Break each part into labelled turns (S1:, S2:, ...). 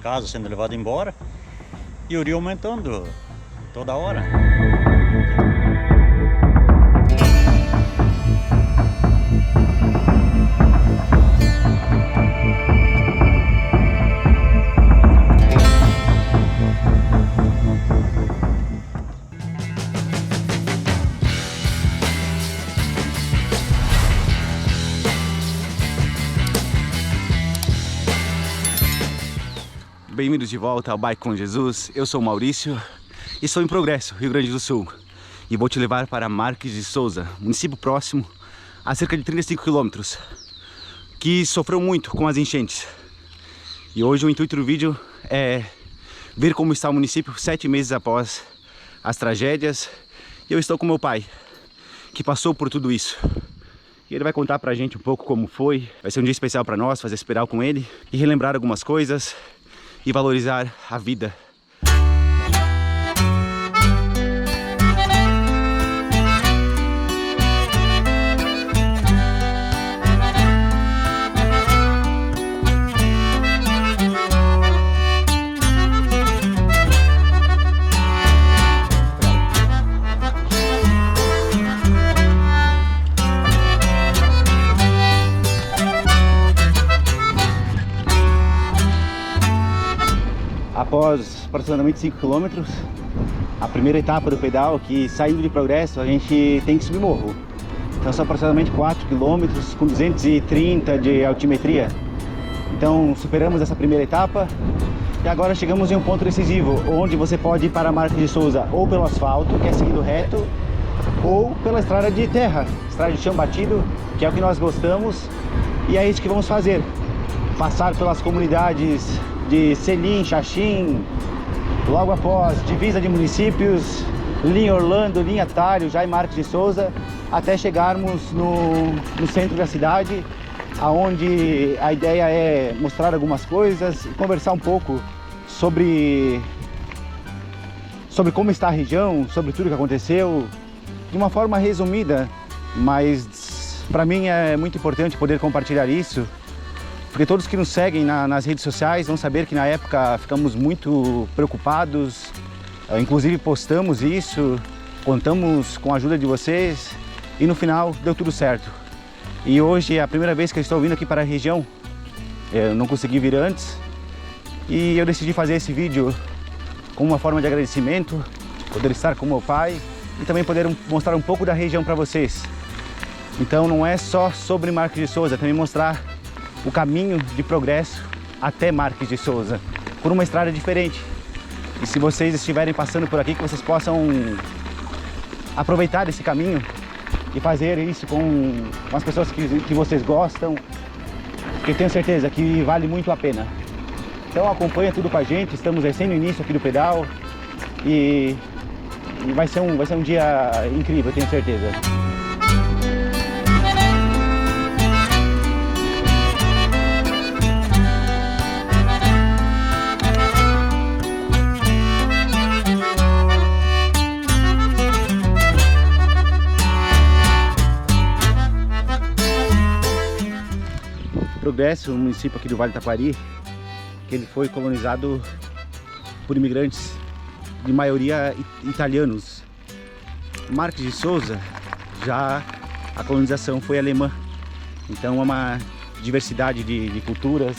S1: casa sendo levado embora. E o rio aumentando toda hora.
S2: Bem-vindos de volta ao Bike com Jesus. Eu sou o Maurício e estou em Progresso, Rio Grande do Sul. E vou te levar para Marques de Souza, município próximo, a cerca de 35 quilômetros, que sofreu muito com as enchentes. E hoje o intuito do vídeo é ver como está o município 7 meses após as tragédias. E eu estou com meu pai, que passou por tudo isso. E ele vai contar pra gente um pouco como foi. Vai ser um dia especial para nós, fazer espiral com ele e relembrar algumas coisas e valorizar a vida. Após aproximadamente 5 km, a primeira etapa do pedal, que saindo de Progresso, a gente tem que subir morro. Então são aproximadamente 4 km com 230 de altimetria. Então superamos essa primeira etapa e agora chegamos em um ponto decisivo, onde você pode ir para Marques de Souza ou pelo asfalto, que é seguindo reto, ou pela estrada de terra, estrada de chão batido, que é o que nós gostamos, e é isso que vamos fazer. Passar pelas comunidades de Selim, Xaxim, logo após divisa de municípios, linha Orlando, linha Talho, já em Marques de Souza, até chegarmos no centro da cidade, aonde a ideia é mostrar algumas coisas e conversar um pouco sobre como está a região, sobre tudo que aconteceu, de uma forma resumida, mas para mim é muito importante poder compartilhar isso, porque todos que nos seguem nas redes sociais vão saber que na época ficamos muito preocupados, inclusive postamos isso, contamos com a ajuda de vocês e no final deu tudo certo. E hoje é a primeira vez que eu estou vindo aqui para a região, eu não consegui vir antes e eu decidi fazer esse vídeo como uma forma de agradecimento, poder estar com meu pai e também poder mostrar um pouco da região para vocês. Então não é só sobre Marques de Souza, também mostrar o caminho de Progresso até Marques de Souza, por uma estrada diferente. E se vocês estiverem passando por aqui, que vocês possam aproveitar esse caminho e fazer isso com as pessoas que vocês gostam, porque eu tenho certeza que vale muito a pena. Então acompanha tudo com a gente, estamos recém no início aqui do pedal e vai ser um dia incrível, eu tenho certeza. Progresso, um município aqui do Vale do Taquari, que ele foi colonizado por imigrantes de maioria italianos. Marques de Souza, já a colonização foi alemã, então é uma diversidade de culturas.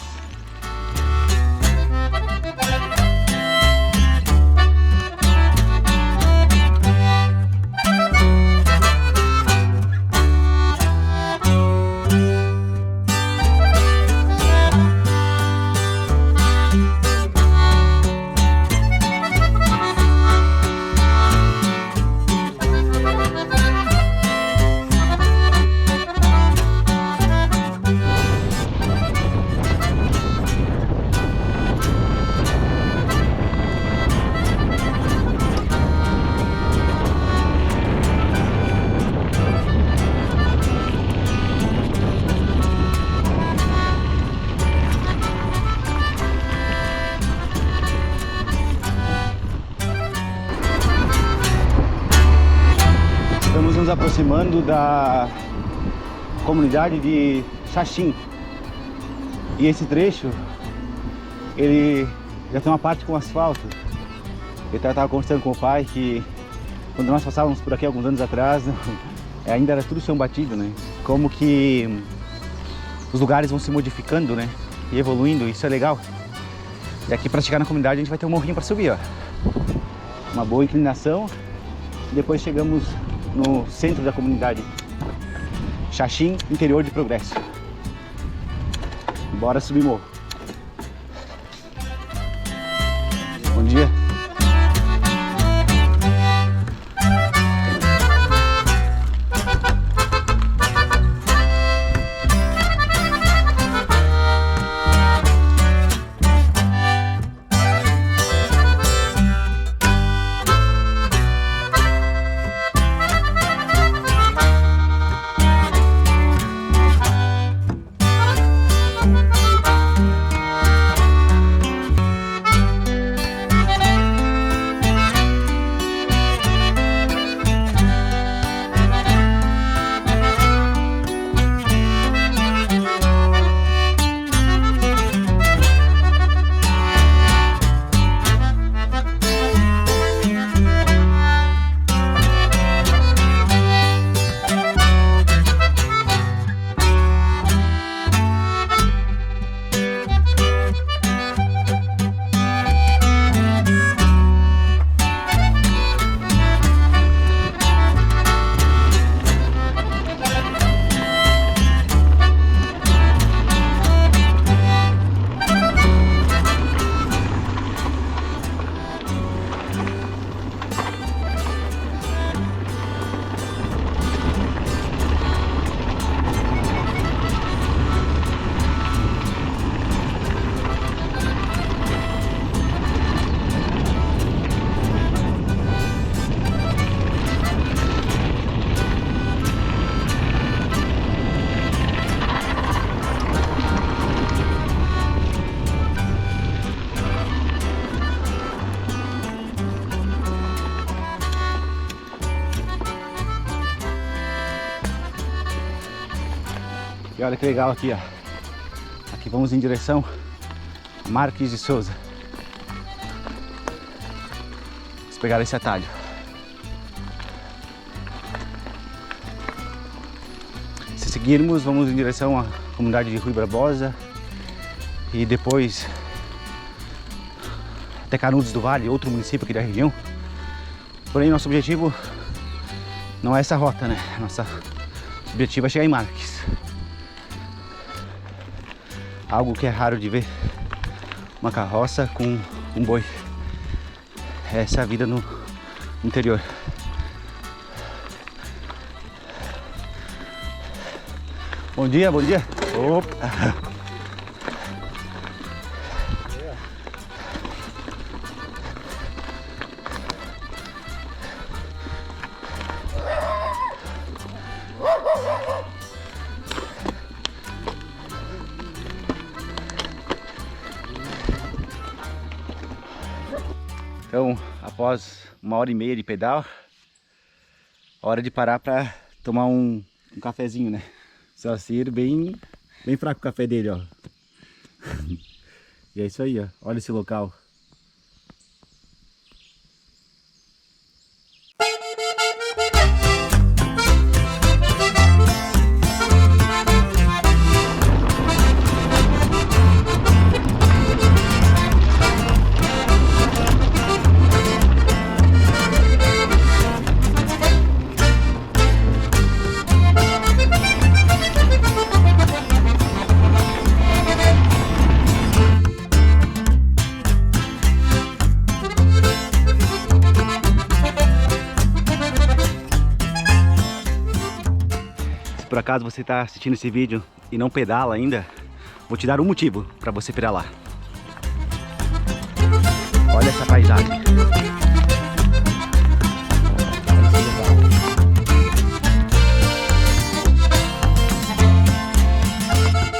S2: nos aproximando da comunidade de Xaxim. E esse trecho, ele Já tem uma parte com asfalto. Eu estava conversando com o pai que quando nós passávamos por aqui alguns anos atrás, ainda era tudo chão batido, né? Como que os lugares vão se modificando, né? E evoluindo, isso é legal. E aqui para chegar na comunidade a gente vai ter um morrinho para subir, ó. Uma boa inclinação. Depois chegamos no centro da comunidade. Xaxim, interior de Progresso. Bora subir morro. Bom dia. E olha que legal aqui, ó. Aqui vamos em direção a Marques de Souza. Vamos pegar esse atalho. Se seguirmos, vamos em direção à comunidade de Rui Barbosa e depois até Canudos do Vale, outro município aqui da região. Porém, nosso objetivo não é essa rota, né? Nosso objetivo é chegar em Marques. Algo que é raro de ver, uma carroça com um boi. Essa é a vida no interior. Bom dia, bom dia. Opa. Então, após 1h30 de pedal, hora de parar para tomar um cafezinho, né? Sacir bem fraco o café dele, ó. E é isso aí, ó. Olha esse local. Se por acaso você está assistindo esse vídeo e não pedala ainda, vou te dar um motivo para você pedalar. Olha essa paisagem.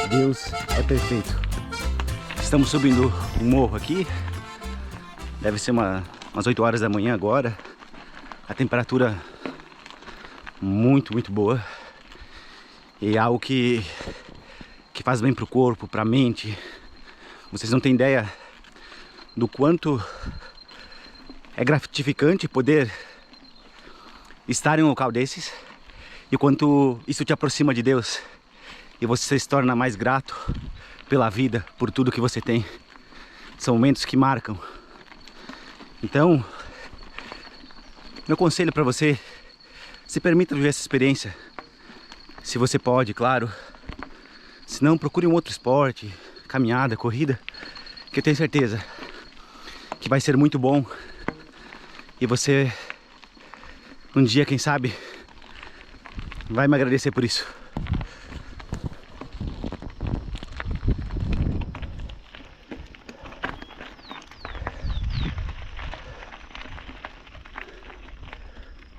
S2: Deus é perfeito. Estamos subindo um morro aqui. Deve ser umas 8 horas da manhã agora. A temperatura muito boa. E é algo que faz bem pro corpo, pra mente. Vocês não têm ideia do quanto é gratificante poder estar em um local desses e o quanto isso te aproxima de Deus e você se torna mais grato pela vida, por tudo que você tem. São momentos que marcam. Então, meu conselho para você: se permita viver essa experiência, se você pode, claro. Se não, procure um outro esporte, caminhada, corrida, que eu tenho certeza que vai ser muito bom. E você, um dia, quem sabe, vai me agradecer por isso.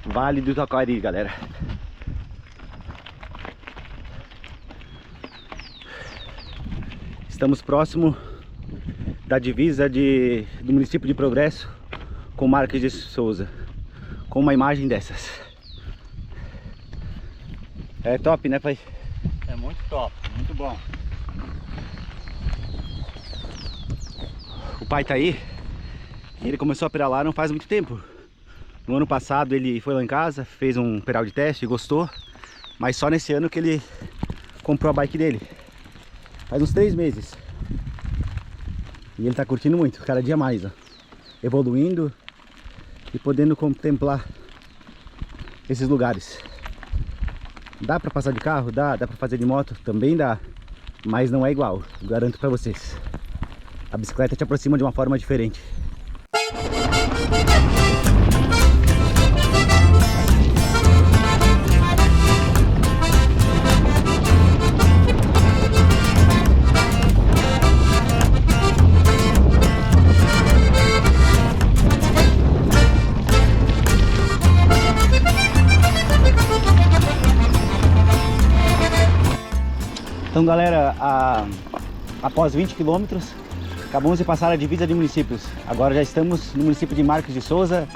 S2: Vale do Taquari, galera. Estamos próximo da divisa do município de Progresso com Marques de Souza, com uma imagem dessas. É top, né, pai?
S1: É muito top, muito bom.
S2: O pai tá aí. Ele começou a pedalar não faz muito tempo. No ano passado ele foi lá em casa, fez um pedal de teste, gostou. Mas só nesse ano que ele comprou a bike dele. Faz uns 3 meses. E ele tá curtindo muito, cada dia mais, ó. Evoluindo e podendo contemplar esses lugares. Dá pra passar de carro? Dá pra fazer de moto? Também dá. Mas não é igual, garanto pra vocês. A bicicleta te aproxima de uma forma diferente. Então, galera, após 20 quilômetros, acabamos de passar a divisa de municípios. Agora já estamos no município de Marques de Souza,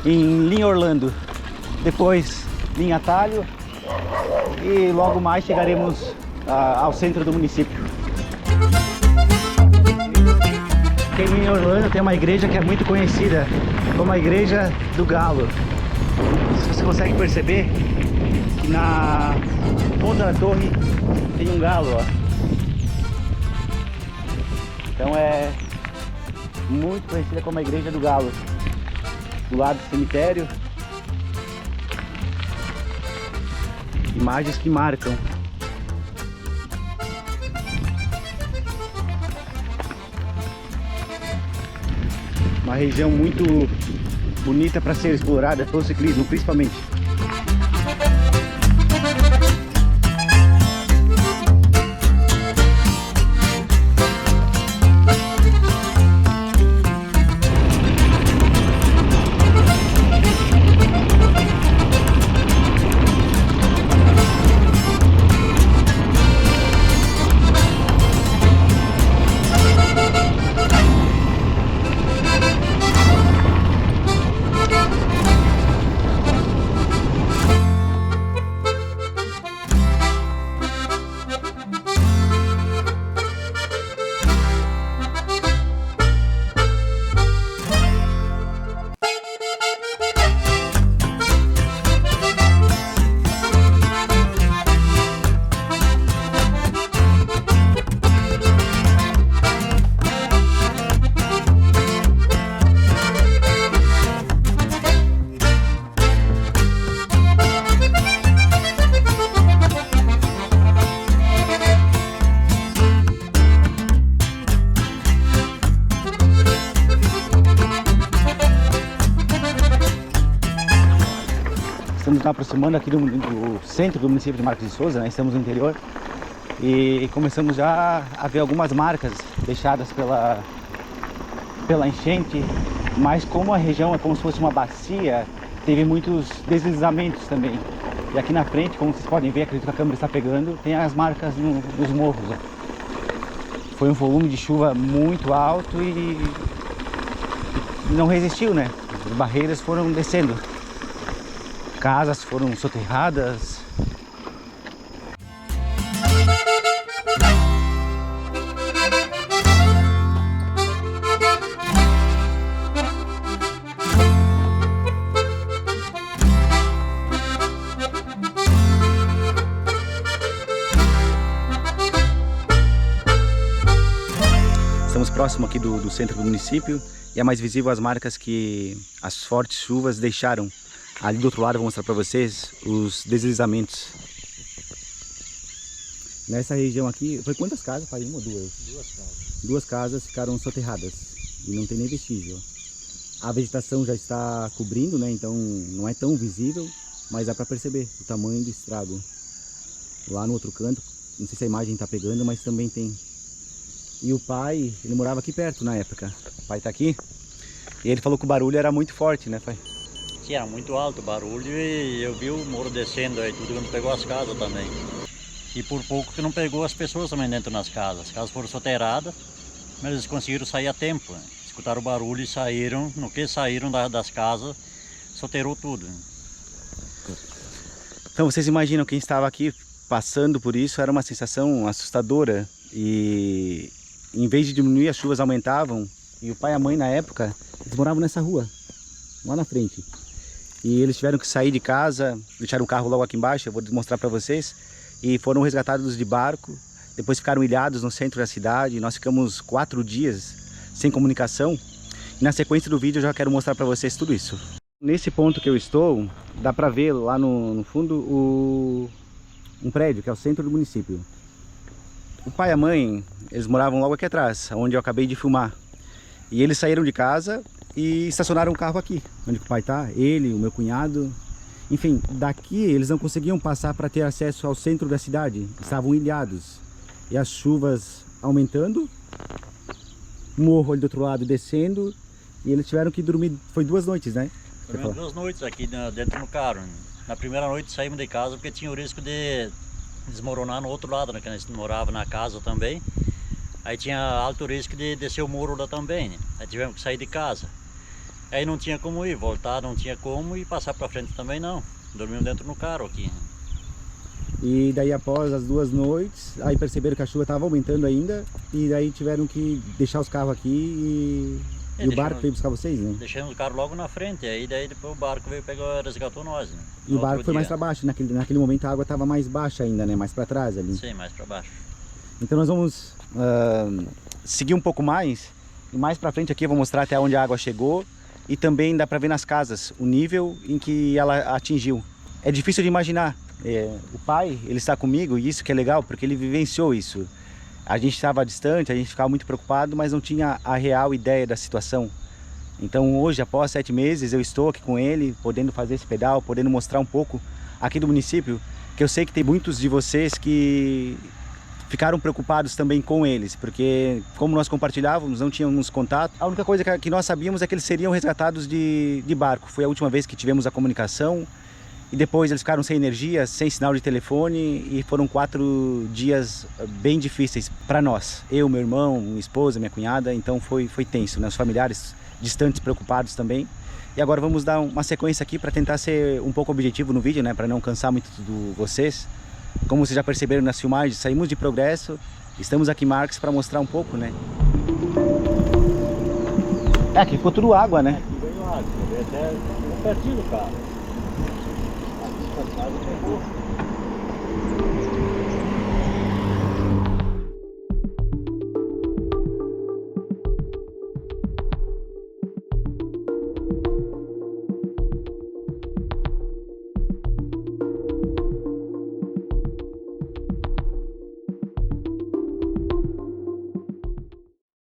S2: em Linha Orlando. Depois, Linha Atalho. E logo mais chegaremos ao centro do município. Aqui em Linha Orlando tem uma igreja que é muito conhecida, como a Igreja do Galo. Se você consegue perceber, que na ponta da torre tem um galo, ó. Então é muito conhecida como a Igreja do Galo. Do lado do cemitério. Imagens que marcam. Uma região muito bonita para ser explorada pelo ciclismo, principalmente. Estamos nos aproximando aqui do centro do município de Marques de Souza, né? Estamos no interior e começamos já a ver algumas marcas deixadas pela enchente, mas como a região é como se fosse uma bacia, teve muitos deslizamentos também. E aqui na frente, como vocês podem ver, acredito que a câmera está pegando, tem as marcas dos morros, ó. Foi um volume de chuva muito alto e não resistiu, né? As barreiras foram descendo. Casas foram soterradas. próximo aqui do centro do município e é mais visível as marcas que as fortes chuvas deixaram. Ali do outro lado eu vou mostrar para vocês os deslizamentos. Nessa região aqui, foi quantas casas, pai? Uma ou duas?
S3: Duas casas.
S2: Duas casas ficaram soterradas e não tem nem vestígio. A vegetação já está cobrindo, né? Então não é tão visível, mas dá para perceber o tamanho do estrago. Lá no outro canto, não sei se a imagem está pegando, mas também tem. E o pai, ele morava aqui perto na época. O pai está aqui e ele falou que o barulho era muito forte, né, pai?
S1: Sim, era muito alto o barulho e eu vi o muro descendo aí, tudo quando pegou as casas também. E por pouco que não pegou as pessoas também dentro das casas. As casas foram soterradas, mas eles conseguiram sair a tempo, né? Escutaram o barulho e saíram. No que saíram das casas, soterrou tudo.
S2: Então vocês imaginam quem estava aqui passando por isso, era uma sensação assustadora. E em vez de diminuir, as chuvas aumentavam. E o pai e a mãe na época, eles moravam nessa rua, lá na frente. E eles tiveram que sair de casa, deixaram o carro logo aqui embaixo, eu vou mostrar para vocês. E foram resgatados de barco, depois ficaram ilhados no centro da cidade. Nós ficamos 4 dias sem comunicação. E na sequência do vídeo eu já quero mostrar para vocês tudo isso. Nesse ponto que eu estou, dá para ver lá no fundo um prédio, que é o centro do município. O pai e a mãe, eles moravam logo aqui atrás, onde eu acabei de filmar. E eles saíram de casa e estacionaram o carro aqui, onde o pai está, ele, o meu cunhado. Enfim, daqui eles não conseguiam passar para ter acesso ao centro da cidade, estavam ilhados. E as chuvas aumentando, o morro ali do outro lado descendo, e eles tiveram que dormir, foi 2 noites, né?
S1: Dormimos 2 noites aqui dentro do carro. Na primeira noite saímos de casa porque tinha o risco de desmoronar no outro lado, né? Que a gente morava na casa também. Aí tinha alto risco de descer o muro lá também, né? Aí tivemos que sair de casa. Aí não tinha como ir, voltar não tinha como e passar para frente também não. Dormimos dentro do carro aqui.
S2: E daí após as 2 noites, aí perceberam que a chuva estava aumentando ainda. E daí tiveram que deixar os carros aqui e o barco veio buscar vocês, né?
S1: Deixamos o carro logo na frente, aí daí depois o barco veio pegar, resgatou nós, né?
S2: E o barco foi mais para baixo, naquele momento a água estava mais baixa ainda, né? Mais para trás ali.
S1: Sim, mais para baixo.
S2: Então nós vamos seguir um pouco mais. E mais para frente aqui eu vou mostrar até onde a água chegou. E também dá para ver nas casas o nível em que ela atingiu. É difícil de imaginar. O pai, ele está comigo e isso que é legal, porque ele vivenciou isso. A gente estava distante, a gente ficava muito preocupado, mas não tinha a real ideia da situação. Então hoje, após 7 meses, eu estou aqui com ele, podendo fazer esse pedal, podendo mostrar um pouco aqui do município, que eu sei que tem muitos de vocês que ficaram preocupados também com eles, porque como nós compartilhávamos, não tínhamos contato. A única coisa que nós sabíamos é que eles seriam resgatados de barco. Foi a última vez que tivemos a comunicação. E depois eles ficaram sem energia, sem sinal de telefone e foram 4 dias bem difíceis para nós. Eu, meu irmão, minha esposa, minha cunhada, então foi tenso, né? Os familiares distantes, preocupados também. E agora vamos dar uma sequência aqui para tentar ser um pouco objetivo no vídeo, né? Para não cansar muito vocês. Como vocês já perceberam nas filmagens, saímos de Progresso, estamos aqui em Marques para mostrar um pouco, né? Aqui ficou tudo água, né?
S1: Aqui veio água, veio até pertinho do carro. Aqui a casa pegou.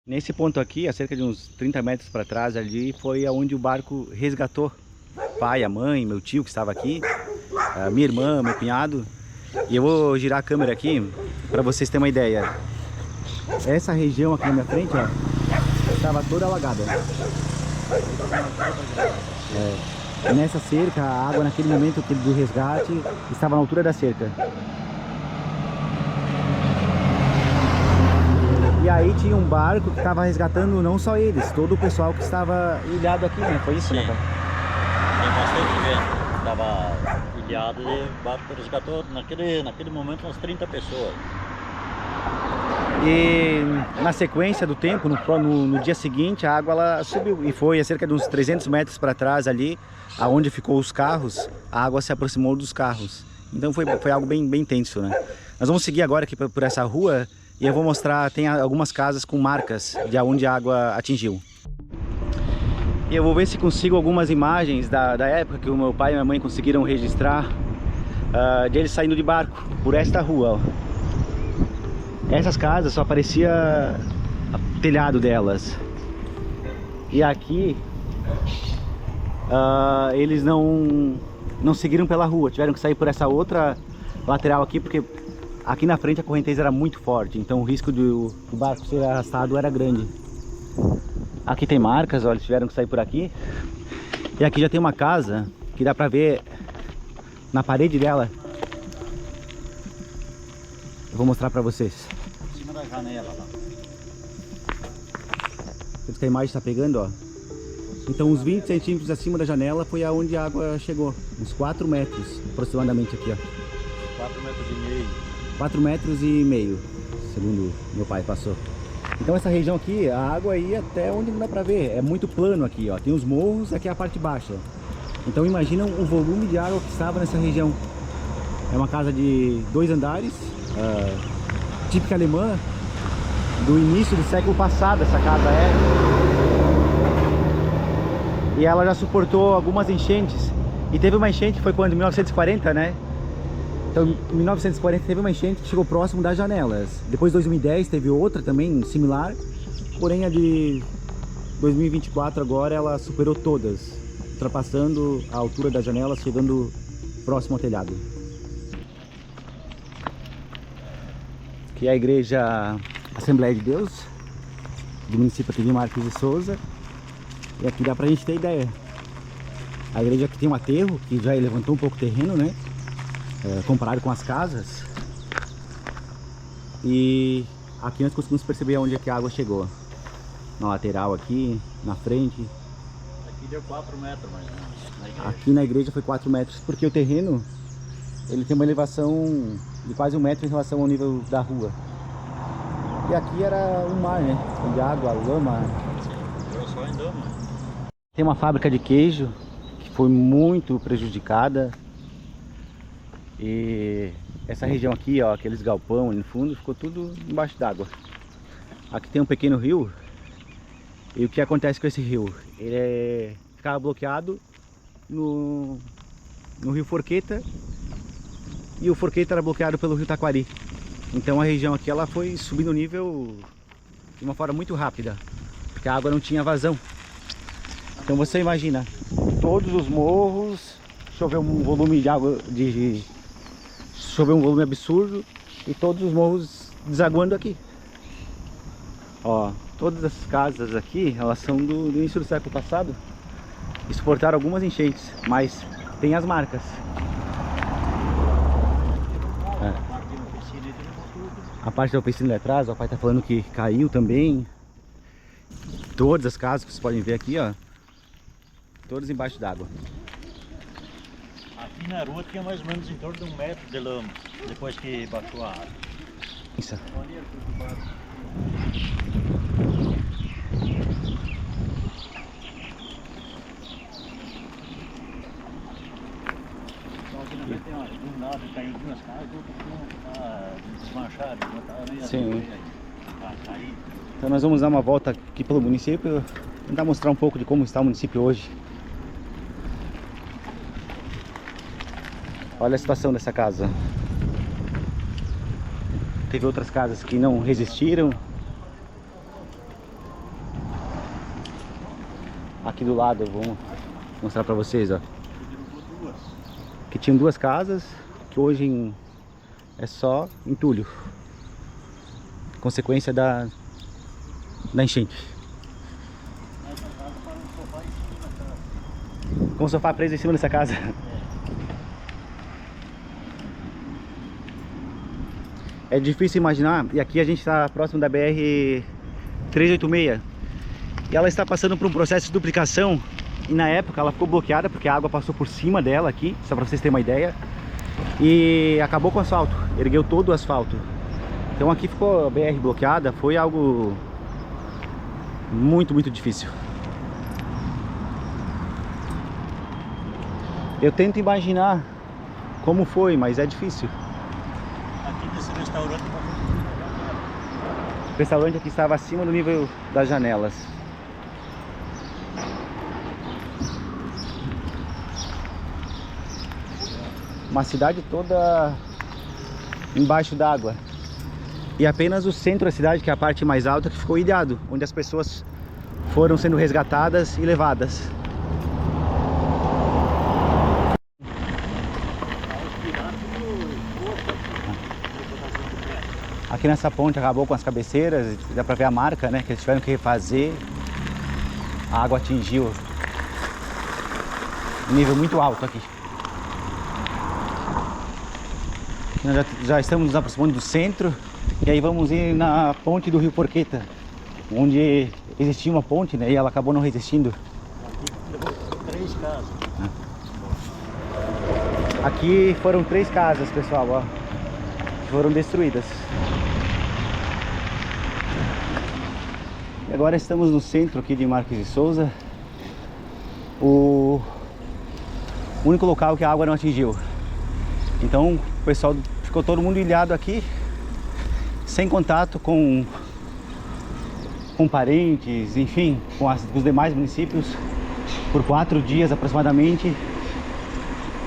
S2: Nesse ponto aqui, a cerca de uns 30 metros para trás ali, foi onde o barco resgatou o pai, a mãe, meu tio que estava aqui, a minha irmã, meu cunhado. E eu vou girar a câmera aqui para vocês terem uma ideia. Essa região aqui na minha frente, ó, estava toda alagada. Nessa cerca, a água naquele momento do resgate estava na altura da cerca. E aí tinha um barco que estava resgatando não só eles, todo o pessoal que estava ilhado aqui, né? Foi isso,
S1: Sim.
S2: né, pai?
S1: Tem bastante gente. Estava ilhado e o barco resgatou naquele momento umas 30 pessoas.
S2: E na sequência do tempo, no dia seguinte, a água ela subiu e foi a cerca de uns 300 metros para trás ali, aonde ficou os carros, a água se aproximou dos carros. Então foi algo bem tenso, né? Nós vamos seguir agora aqui por essa rua E eu vou mostrar, tem algumas casas com marcas de onde a água atingiu. E eu vou ver se consigo algumas imagens da época que o meu pai e minha mãe conseguiram registrar de eles saindo de barco por esta rua, ó. Essas casas só aparecia o telhado delas. E aqui eles não seguiram pela rua, tiveram que sair por essa outra lateral aqui, porque aqui na frente a correnteza era muito forte, então o risco do barco ser arrastado era grande. Aqui tem marcas, olha, eles tiveram que sair por aqui. E aqui já tem uma casa que dá pra ver na parede dela. Eu vou mostrar pra vocês.
S1: Em cima da janela lá.
S2: Por isso que a imagem está pegando, ó. Então uns 20 centímetros acima da janela foi aonde a água chegou. Uns 4 metros aproximadamente aqui, ó.
S1: 4 metros e meio.
S2: 4 metros e meio, segundo meu pai passou. Então essa região aqui, a água ia até onde não dá pra ver. É muito plano aqui, ó. Tem os morros, aqui é a parte baixa. Então imaginam o volume de água que estava nessa região. É uma casa de 2 andares, típica alemã, do início do século passado essa casa é. E ela já suportou algumas enchentes. E teve uma enchente, foi quando? Em 1940, né? Então em 1940 teve uma enchente que chegou próximo das janelas. Depois de 2010 teve outra também similar. Porém a de 2024 agora ela superou todas, ultrapassando a altura das janelas, chegando próximo ao telhado. Aqui é a igreja Assembleia de Deus, do município aqui de Marques de Souza. E aqui dá pra gente ter ideia. A igreja aqui tem um aterro, que já levantou um pouco o terreno, né? Comparado com as casas. E aqui nós conseguimos perceber onde é que a água chegou. Na lateral aqui, na frente.
S1: Aqui deu 4 metros mais ou menos.
S2: Aqui na igreja foi 4 metros, porque o terreno ele tem uma elevação de quase 1 metro em relação ao nível da rua. E aqui era o mar, né? De água, lama.
S1: Eu só andamos.
S2: Tem uma fábrica de queijo que foi muito prejudicada. E essa região aqui, ó, aqueles galpão ali no fundo, ficou tudo embaixo d'água. Aqui tem um pequeno rio. E o que acontece com esse rio? Ele ficava bloqueado no rio Forqueta. E o Forqueta era bloqueado pelo rio Taquari. Então a região aqui ela foi subindo o nível de uma forma muito rápida, porque a água não tinha vazão. Então você imagina, todos os morros, choveu um volume de água, choveu um volume absurdo, e todos os morros desaguando aqui. Ó, todas as casas aqui, elas são do início do século passado e suportaram algumas enchentes, mas tem as marcas. A parte da piscina ali atrás, ó, o pai tá falando que caiu também. Todas as casas que vocês podem ver aqui, ó, todas embaixo d'água.
S1: Aqui na rua tinha mais ou menos em torno de 1 metro de lama, depois que baixou a água.
S2: Isso.
S1: Olha tudo baixo. Tem um lado caiu 2 casas, o outro está desmanchado, tá.
S2: Sim.
S1: Cair.
S2: Então nós vamos dar uma volta aqui pelo município, tentar mostrar um pouco de como está o município hoje. Olha a situação dessa casa. Teve outras casas que não resistiram. Aqui do lado eu vou mostrar pra vocês, ó. Que tinham 2 casas que hoje é só entulho, consequência da enchente. Com o sofá preso em cima dessa casa. É difícil imaginar, e aqui a gente está próximo da BR 386 e ela está passando por um processo de duplicação. E na época ela ficou bloqueada porque a água passou por cima dela aqui, só para vocês terem uma ideia. E acabou com o asfalto, ergueu todo o asfalto. Então aqui ficou a BR bloqueada, foi algo muito, muito difícil. Eu tento imaginar como foi, mas é difícil.
S1: Aqui nesse restaurante
S2: O restaurante aqui estava acima do nível das janelas. Uma cidade toda embaixo d'água. E apenas o centro da cidade, que é a parte mais alta, que ficou ilhado, onde as pessoas foram sendo resgatadas e levadas. Aqui nessa ponte acabou com as cabeceiras, dá pra ver a marca, né, que eles tiveram que refazer. A água atingiu um nível muito alto aqui. Nós já estamos nos aproximando do centro. E aí vamos ir na ponte do Rio Forqueta, onde existia uma ponte, né, e ela acabou não resistindo.
S1: Aqui levou 3 casas.
S2: Aqui foram 3 casas, pessoal, ó, que foram destruídas. E agora estamos no centro aqui de Marques de Souza, o único local que a água não atingiu. Então o pessoal ficou todo mundo ilhado aqui, sem contato com parentes, enfim, com os demais municípios. Por 4 dias aproximadamente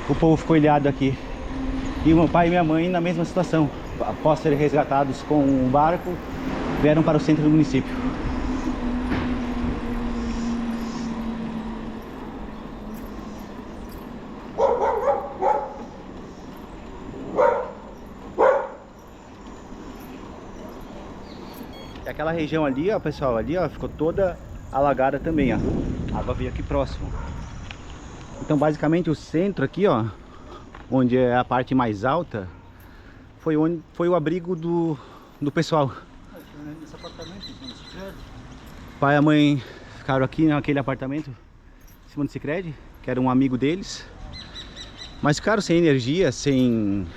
S2: o povo ficou ilhado aqui. E o meu pai e minha mãe na mesma situação. Após serem resgatados com um barco, vieram para o centro do município. E aquela região ali, ó, pessoal, ali, ó, ficou toda alagada também, ó. A água veio aqui próximo. Então, basicamente, o centro aqui, ó, onde é a parte mais alta, foi o abrigo do pessoal.
S1: Nesse apartamento, nesse prédio.
S2: O pai e a mãe ficaram aqui naquele apartamento, em cima do Sicredi, que era um amigo deles. Mas ficaram sem energia, sem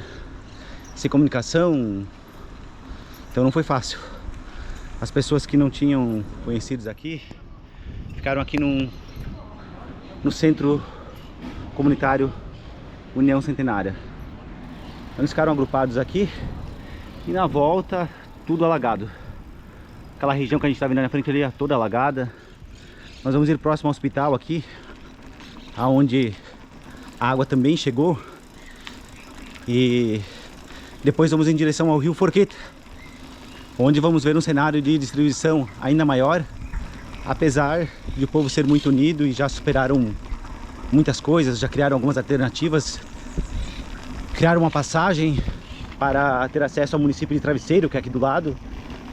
S2: comunicação. Então não foi fácil. As pessoas que não tinham conhecidos aqui ficaram aqui no centro comunitário União Centenária. Então eles ficaram agrupados aqui e na volta tudo alagado. Aquela região que a gente está vendo na frente ali é toda alagada. Nós vamos ir próximo ao hospital aqui, aonde a água também chegou. E depois vamos em direção ao Rio Forqueta, onde vamos ver um cenário de distribuição ainda maior, apesar de o povo ser muito unido e já superaram muitas coisas, já criaram algumas alternativas, criaram uma passagem para ter acesso ao município de Travesseiro, que é aqui do lado,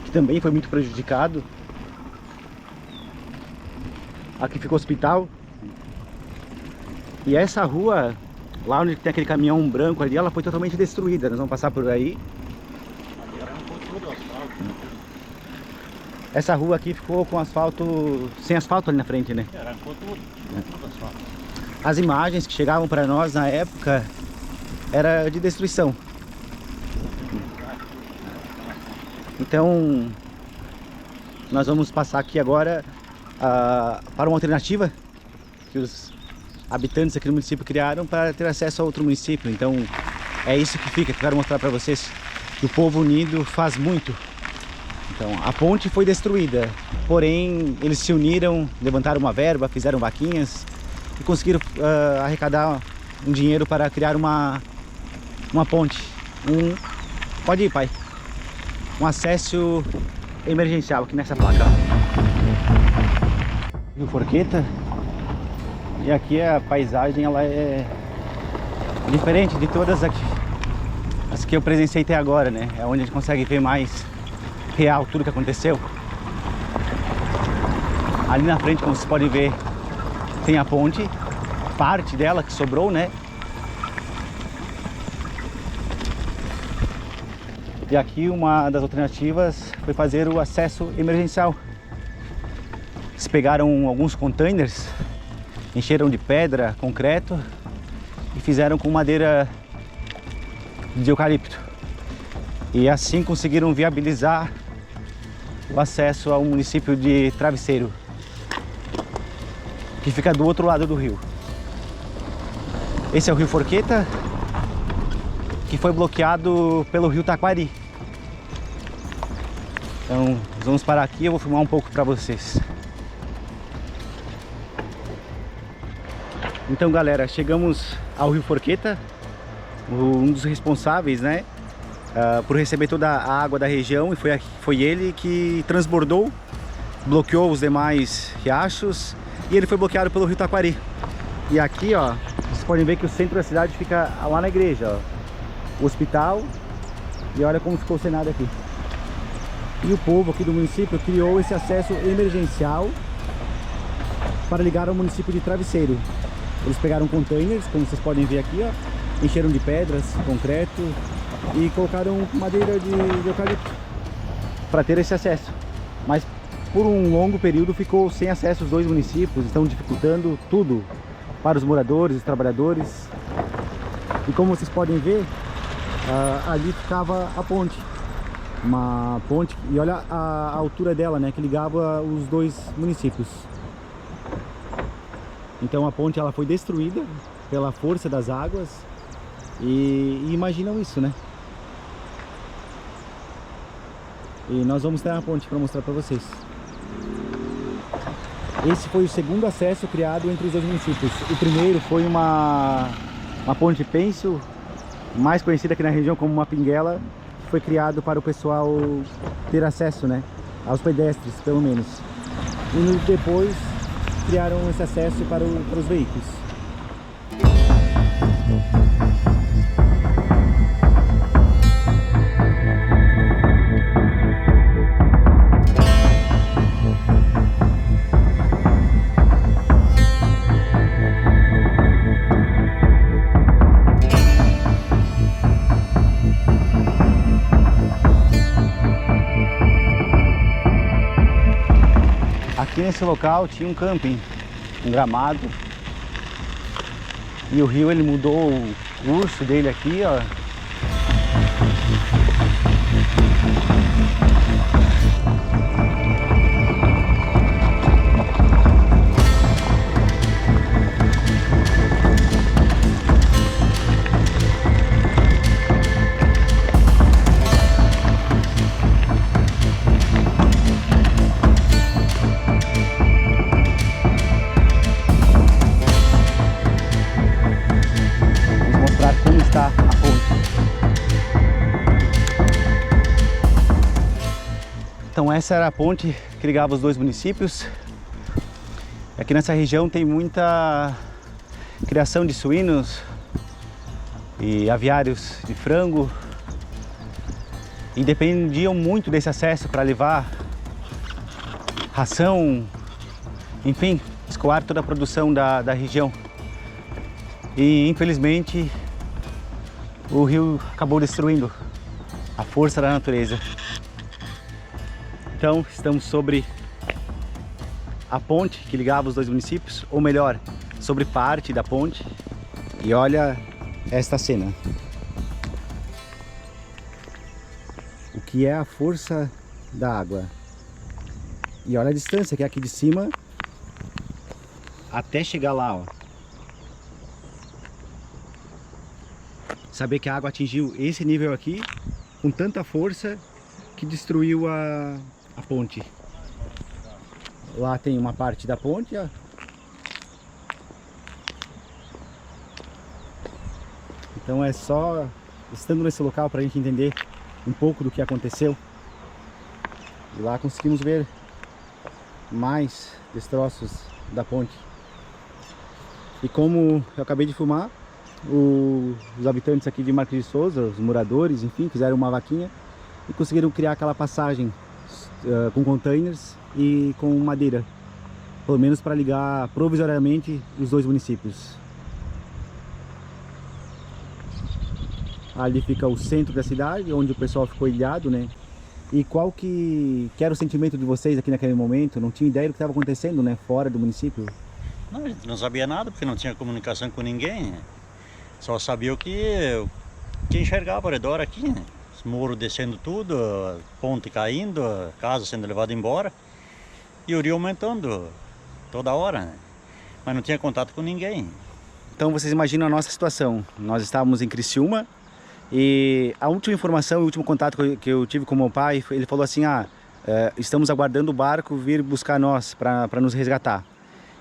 S2: que também foi muito prejudicado. Aqui ficou o hospital. E essa rua, lá onde tem aquele caminhão branco ali, ela foi totalmente destruída. Nós vamos passar por aí. Essa rua aqui ficou com asfalto, sem asfalto ali na frente, né?
S1: Arrancou tudo asfalto.
S2: As imagens que chegavam para nós na época era de destruição. Então nós vamos passar aqui agora para uma alternativa que os habitantes aqui do município criaram para ter acesso a outro município. Então é isso que fica, que eu quero mostrar para vocês, que o povo unido faz muito. Então a ponte foi destruída, porém eles se uniram, levantaram uma verba, fizeram vaquinhas e conseguiram arrecadar um dinheiro para criar uma ponte. Pode ir, pai. Um acesso emergencial aqui nessa placa. Rio Forqueta. E aqui a paisagem ela é diferente de todas as que eu presenciei até agora, né? É onde a gente consegue ver mais real tudo que aconteceu. Ali na frente, como vocês podem ver, tem a ponte, parte dela que sobrou, né? E aqui uma das alternativas foi fazer o acesso emergencial. Eles pegaram alguns containers, encheram de pedra, concreto e fizeram com madeira de eucalipto. E assim conseguiram viabilizar o acesso ao município de Travesseiro, que fica do outro lado do rio. Esse é o Rio Forqueta, que foi bloqueado pelo rio Taquari. Então, nós vamos parar aqui e eu vou filmar um pouco para vocês. Então, galera, chegamos ao Rio Forqueta, um dos responsáveis, né, por receber toda a água da região, e foi ele que transbordou, bloqueou os demais riachos, e ele foi bloqueado pelo Rio Taquari. E aqui, ó, vocês podem ver que o centro da cidade fica lá na igreja, ó, o hospital, e olha como ficou o cenário aqui. E o povo aqui do município criou esse acesso emergencial para ligar ao município de Travesseiro. Eles pegaram containers, como vocês podem ver aqui, ó, encheram de pedras, concreto e colocaram madeira de eucalipto para ter esse acesso. Mas por um longo período ficou sem acesso os dois municípios, estão dificultando tudo para os moradores, os trabalhadores. E como vocês podem ver, ali ficava a ponte. Uma ponte, e olha a altura dela, né, que ligava os dois municípios. Então a ponte ela foi destruída pela força das águas e imaginam isso, né? E nós vamos ter a ponte para mostrar para vocês. Esse foi o segundo acesso criado entre os dois municípios. O primeiro foi uma ponte pêncil, mais conhecida aqui na região como uma pinguela, que foi criado para o pessoal ter acesso, né, aos pedestres, pelo menos. E depois criaram esse acesso para os veículos. Aqui nesse local tinha um camping, um gramado, e o rio ele mudou o curso dele aqui, ó. A ponte. Então essa era a ponte que ligava os dois municípios. Aqui nessa região tem muita criação de suínos e aviários de frango, e dependiam muito desse acesso para levar ração, enfim, escoar toda a produção da região. E infelizmente o rio acabou destruindo a força da natureza. Então estamos sobre a ponte que ligava os dois municípios, ou melhor, sobre parte da ponte. E olha esta cena. O que é a força da água. E olha a distância que é aqui de cima até chegar lá, ó. Saber que a água atingiu esse nível aqui com tanta força que destruiu a ponte. Lá tem uma parte da ponte, ó. Então é só estando nesse local para a gente entender um pouco do que aconteceu. E lá conseguimos ver mais destroços da ponte. E como eu acabei de filmar, os habitantes aqui de Marques de Souza, os moradores, enfim, fizeram uma vaquinha e conseguiram criar aquela passagem com containers e com madeira, pelo menos para ligar provisoriamente os dois municípios. Ali fica o centro da cidade, onde o pessoal ficou ilhado, né? E qual que era o sentimento de vocês aqui naquele momento? Não tinha ideia do que estava acontecendo, né? Fora do município?
S1: Não, a gente não sabia nada, porque não tinha comunicação com ninguém. Só sabia o que enxergava ao redor aqui, né? Os muros descendo tudo, a ponte caindo, a casa sendo levada embora. E o rio aumentando toda hora, né? Mas não tinha contato com ninguém.
S2: Então vocês imaginam a nossa situação. Nós estávamos em Criciúma e a última informação, o último contato que eu tive com meu pai, ele falou assim, estamos aguardando o barco vir buscar nós para nos resgatar.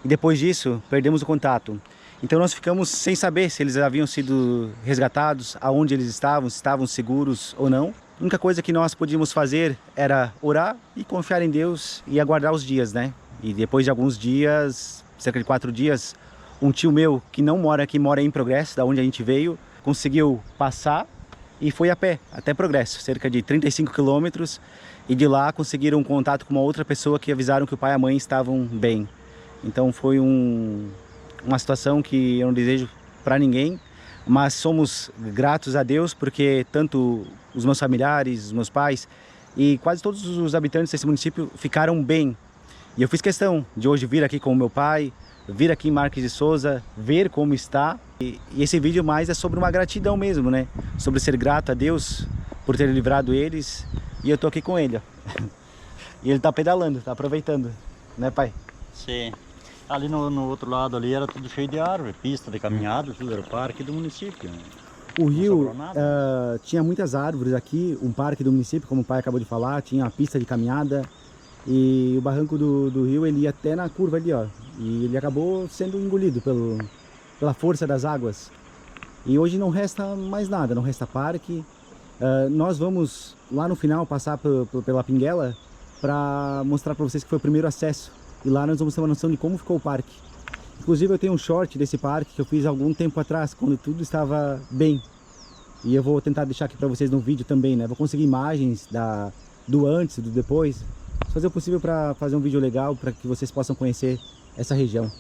S2: E depois disso, perdemos o contato. Então nós ficamos sem saber se eles haviam sido resgatados, aonde eles estavam, se estavam seguros ou não. A única coisa que nós podíamos fazer era orar e confiar em Deus e aguardar os dias, né? E depois de alguns dias, cerca de 4 dias, um tio meu que não mora aqui, mora em Progresso, da onde a gente veio, conseguiu passar e foi a pé até Progresso, cerca de 35 quilômetros. E de lá conseguiram um contato com uma outra pessoa que avisaram que o pai e a mãe estavam bem. Então foi uma situação que eu não desejo para ninguém, mas somos gratos a Deus porque tanto os meus familiares, os meus pais e quase todos os habitantes desse município ficaram bem. E eu fiz questão de hoje vir aqui com o meu pai, vir aqui em Marques de Souza, ver como está. E esse vídeo mais é sobre uma gratidão mesmo, né? Sobre ser grato a Deus por ter livrado eles. E eu tô aqui com ele, ó. E ele tá pedalando, tá aproveitando, né, pai?
S1: Sim. Ali no outro lado ali era tudo cheio de árvore, pista de caminhada, tudo era o parque do município.
S2: O rio tinha muitas árvores aqui, um parque do município, como o pai acabou de falar, tinha uma pista de caminhada. E o barranco do rio, ele ia até na curva ali, ó. E ele acabou sendo engolido pela força das águas. E hoje não resta mais nada, não resta parque. Nós vamos lá no final passar pela Pinguela para mostrar para vocês que foi o primeiro acesso. E lá nós vamos ter uma noção de como ficou o parque. Inclusive eu tenho um short desse parque que eu fiz algum tempo atrás, quando tudo estava bem. E eu vou tentar deixar aqui para vocês no vídeo também, né? Vou conseguir imagens do antes e do depois. Vou fazer o possível para fazer um vídeo legal para que vocês possam conhecer essa região.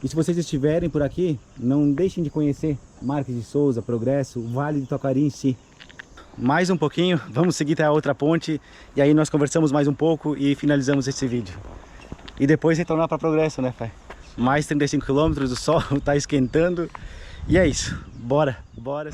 S2: E se vocês estiverem por aqui, não deixem de conhecer Marques de Souza, Progresso, o Vale do Taquari em si. Mais um pouquinho, vamos seguir até a outra ponte e aí nós conversamos mais um pouco e finalizamos esse vídeo. E depois retornar para Progresso, né, pai? Mais 35 quilômetros, o sol tá esquentando. E é isso, bora, bora.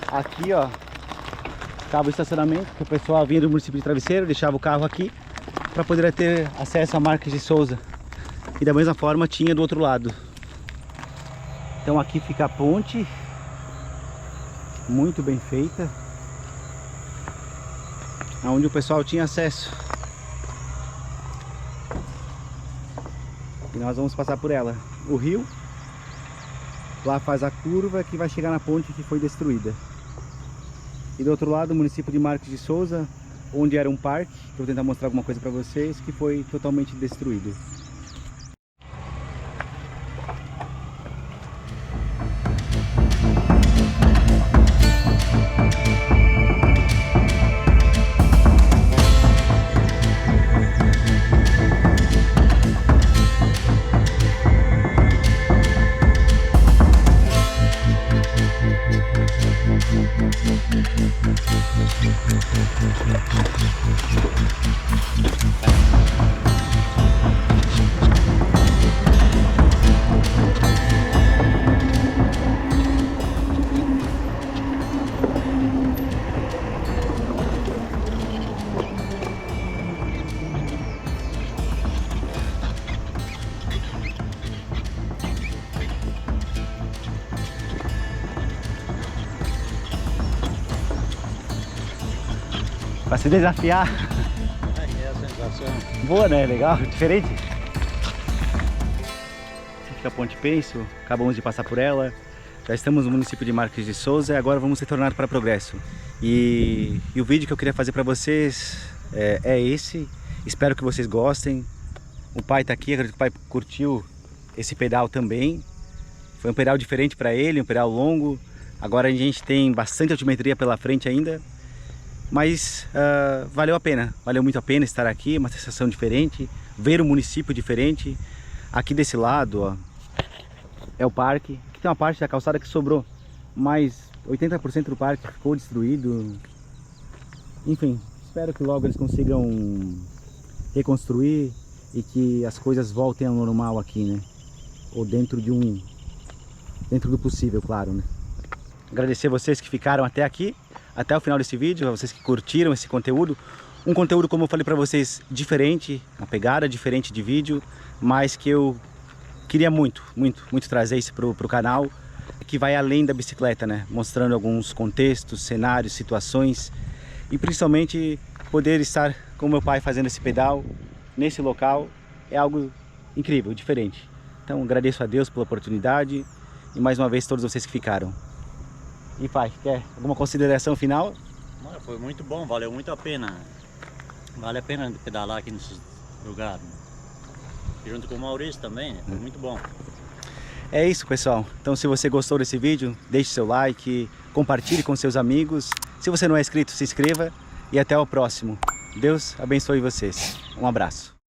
S2: Aqui, ó, acaba o estacionamento, que o pessoal vinha do município de Travesseiro, deixava o carro aqui para poder ter acesso a Marques de Souza. E da mesma forma tinha do outro lado. Então aqui fica a ponte, muito bem feita, onde o pessoal tinha acesso. E nós vamos passar por ela. O rio, lá faz a curva que vai chegar na ponte que foi destruída. E do outro lado o município de Marques de Souza, onde era um parque, que eu vou tentar mostrar alguma coisa para vocês, que foi totalmente destruído. Pra se desafiar.
S1: É a sensação.
S2: Boa, né? Legal, diferente. Aqui fica a Ponte Penso, acabamos de passar por ela. Já estamos no município de Marques de Souza e agora vamos retornar para Progresso. E o vídeo que eu queria fazer para vocês é esse. Espero que vocês gostem. O pai tá aqui, acredito que o pai curtiu esse pedal também. Foi um pedal diferente para ele, um pedal longo. Agora a gente tem bastante altimetria pela frente ainda. Mas valeu a pena, valeu muito a pena estar aqui, uma sensação diferente, ver um município diferente. Aqui desse lado, ó, é o parque. Aqui tem uma parte da calçada que sobrou, mas 80% do parque ficou destruído. Enfim, espero que logo eles consigam reconstruir e que as coisas voltem ao normal aqui, né? Ou dentro do possível, claro, né? Agradecer vocês que ficaram até aqui, até o final desse vídeo, a vocês que curtiram esse conteúdo. Um conteúdo, como eu falei para vocês, diferente, uma pegada diferente de vídeo, mas que eu queria muito trazer isso pro canal, que vai além da bicicleta, né? Mostrando alguns contextos, cenários, situações e principalmente poder estar com meu pai fazendo esse pedal nesse local é algo incrível, diferente. Então agradeço a Deus pela oportunidade e mais uma vez todos vocês que ficaram. E pai, quer alguma consideração final?
S1: Foi muito bom, valeu muito a pena. Vale a pena pedalar aqui nesse lugar. E junto com o Maurício também, né? Foi muito bom.
S2: É isso, pessoal. Então se você gostou desse vídeo, deixe seu like, compartilhe com seus amigos. Se você não é inscrito, se inscreva e até o próximo. Deus abençoe vocês. Um abraço.